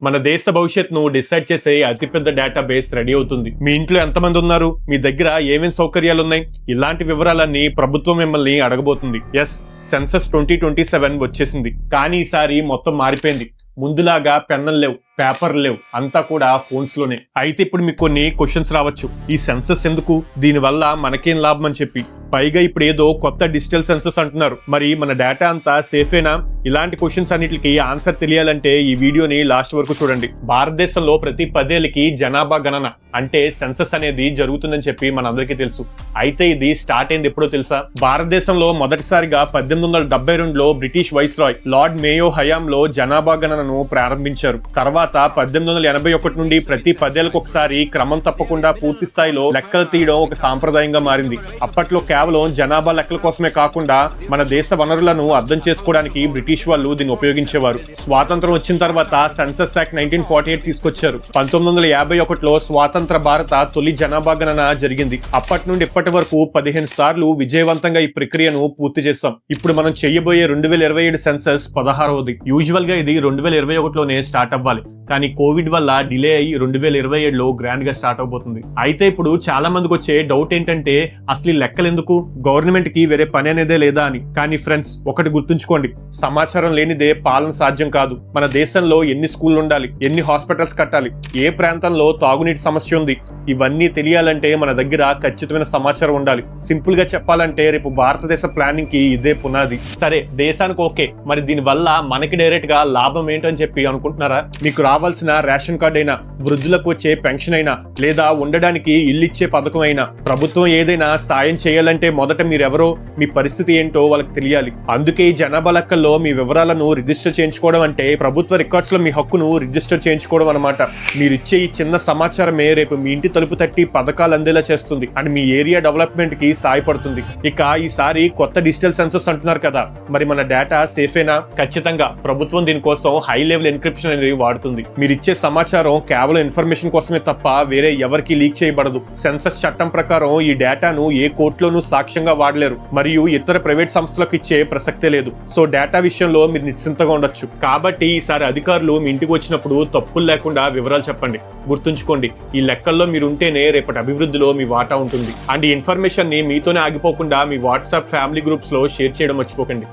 మన దేశ భవిష్యత్తును డిసైడ్ చేసే అతిపెద్ద డేటాబేస్ రెడీ అవుతుంది. మీ ఇంట్లో ఎంతమంది ఉన్నారు, మీ దగ్గర ఏమేం సౌకర్యాలు ఉన్నాయి, ఇలాంటి వివరాలన్నీ ప్రభుత్వం మిమ్మల్ని అడగబోతుంది. ఎస్, సెన్సస్ 2027 వచ్చేసింది. కానీ ఈసారి మొత్తం మారిపోయింది. ముందులాగా పెన్నులు లేవు, పేపర్లు లేవు, అంతా కూడా ఫోన్స్ లోనే. అయితే ఇప్పుడు మీకు కొన్ని క్వశ్చన్స్ రావచ్చు. ఈ సెన్సస్ ఎందుకు, దీనివల్ల మనకేం లాభం అని చెప్పి. పైగా ఇప్పుడు ఏదో కొత్త డిజిటల్ సెన్సస్ అంటున్నారు. మరి మన డేటా అంతా సేఫేనా? ఇలాంటి క్వశ్చన్స్ అన్నిటికీ ఆన్సర్ తెలియాలంటే ఈ వీడియోని లాస్ట్ వరకు చూడండి. భారతదేశంలో ప్రతి 10 ఏళ్ళకి జనాభా గణన అంటే సెన్సస్ అనేది జరుగుతుందని చెప్పి మనందరికీ తెలుసు. అయితే ఇది స్టార్ట్ అయింది ఎప్పుడో తెలుసా? భారతదేశంలో మొదటిసారిగా 1872లో బ్రిటిష్ వైస్రాయ్ లార్డ్ మేయో హయాంలో జనాభా గణనను ప్రారంభించారు. తర్వాత 1881 నుండి ప్రతి 10 ఏళ్ళకు ఒకసారి క్రమం తప్పకుండా పూర్తి స్థాయిలో లెక్కలు తీయడం ఒక సాంప్రదాయంగా మారింది. అప్పట్లో కేవలం జనాభా లెక్కల కోసమే కాకుండా మన దేశ వనరులను అర్థం చేసుకోవడానికి బ్రిటిష్ వాళ్ళు దీన్ని ఉపయోగించేవారు. స్వాతంత్రం వచ్చిన తర్వాత సెన్సస్ యాక్ట్ 1948 తీసుకొచ్చారు. 1951లో స్వాతంత్ర భారత తొలి జనాభా గణన జరిగింది. అప్పటి నుండి ఇప్పటి వరకు 15 సార్లు విజయవంతంగా ఈ ప్రక్రియను పూర్తి చేస్తాం. ఇప్పుడు మనం చేయబోయే 2027 సెన్సస్ 16వది. యూజువల్ గా ఇది 2021లోనే స్టార్ట్ అవ్వాలి, కానీ కోవిడ్ వల్ల డిలే అయ్యి 2027లో గ్రాండ్ గా స్టార్ట్ అవబోతుంది. అయితే ఇప్పుడు చాలా మందికి వచ్చే డౌట్ ఏంటంటే, అసలు లెక్కలు ఎందుకు, గవర్నమెంట్ కి వేరే పని అనేదే లేదా అని. కానీ ఫ్రెండ్స్, ఒకటి గుర్తుంచుకోండి, సమాచారం లేనిదే పాలన సాధ్యం కాదు. మన దేశంలో ఎన్ని స్కూళ్ళు ఉండాలి, ఎన్ని హాస్పిటల్స్ కట్టాలి, ఏ ప్రాంతంలో తాగునీటి సమస్య ఉంది, ఇవన్నీ తెలియాలంటే మన దగ్గర ఖచ్చితమైన సమాచారం ఉండాలి. సింపుల్ గా చెప్పాలంటే రేపు భారతదేశ ప్లానింగ్ కి ఇదే పునాది. సరే, దేశానికి ఓకే, మరి దీని వల్ల మనకి డైరెక్ట్ గా లాభం ఏంటని చెప్పి అనుకుంటున్నారా? మీకు రావాల్సిన రేషన్ కార్డ్ అయినా, వృద్ధులకు వచ్చే పెన్షన్ అయినా, లేదా ఉండడానికి ఇల్లిచ్చే పథకం అయినా, ప్రభుత్వం ఏదైనా సాయం చేయాలంటే మొదట మీరెవరో, మీ పరిస్థితి ఏంటో వాళ్ళకి తెలియాలి. అందుకే ఈ జనాభా లెక్కల్లో మీ వివరాలను రిజిస్టర్ చేయించుకోవడం అంటే ప్రభుత్వ రికార్డ్స్ లో మీ హక్కును రిజిస్టర్ చేయించుకోవడం అన్నమాట. మీరిచ్చే ఈ చిన్న సమాచారమే రేపు మీ ఇంటి తలుపు తట్టి పథకాలు అందేలా చేస్తుంది అండ్ మీ ఏరియా డెవలప్మెంట్ కి సాయపడుతుంది. ఇక ఈసారి కొత్త డిజిటల్ సెన్సస్ అంటున్నారు కదా, మరి మన డేటా సేఫేనా? ఖచ్చితంగా ప్రభుత్వం దీనికోసం హై లెవెల్ ఎన్క్రిప్షన్ అనేది వాడుతుంది. మీరిచ్చే సమాచారం కేవలం ఇన్ఫర్మేషన్ కోసమే తప్ప వేరే ఎవరికి లీక్ చేయబడదు. సెన్సస్ చట్టం ప్రకారం ఈ డేటాను ఏ కోర్టులోనూ సాక్ష్యంగా వాడలేరు, మరియు ఇతర ప్రైవేట్ సంస్థలకు ఇచ్చే ప్రసక్తే లేదు. సో డేటా విషయంలో మీరు నిశ్చింతగా ఉండొచ్చు. కాబట్టి ఈసారి అధికారులు మీ ఇంటికి వచ్చినప్పుడు తప్పులు లేకుండా వివరాలు చెప్పండి. గుర్తుంచుకోండి, ఈ లెక్కల్లో మీరు ఉంటేనే రేపటి అభివృద్ధిలో మీ వాటా ఉంటుంది. అండ్ ఈ ఇన్ఫర్మేషన్ ని మీతోనే ఆగిపోకుండా మీ వాట్సాప్ ఫ్యామిలీ గ్రూప్స్ లో షేర్ చేయడం మర్చిపోకండి.